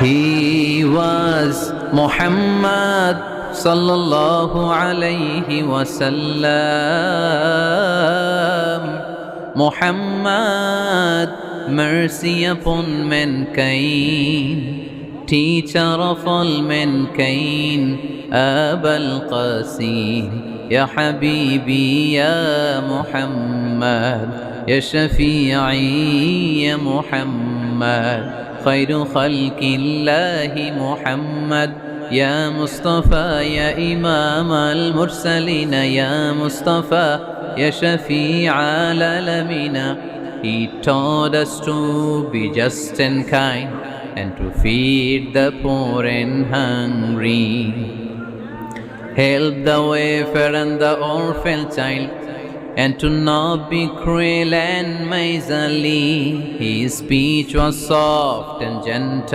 He was Muhammad sallallahu alayhi wasallam. Muhammad, mercy upon mankind, teacher of all mankind, Abul Qasim, Ya Habibi, Ya Muhammad, Ya Shafi'i, Ya Muhammad, خير خلق الله محمد يا مصطفى يا إمام المرسلين يا مصطفى يا شفيع العالمين. He taught us to be just and kind and to feed the poor and hungry, help the wafer and the orphan child, and to not be cruel and miserly. His speech was soft and gentle,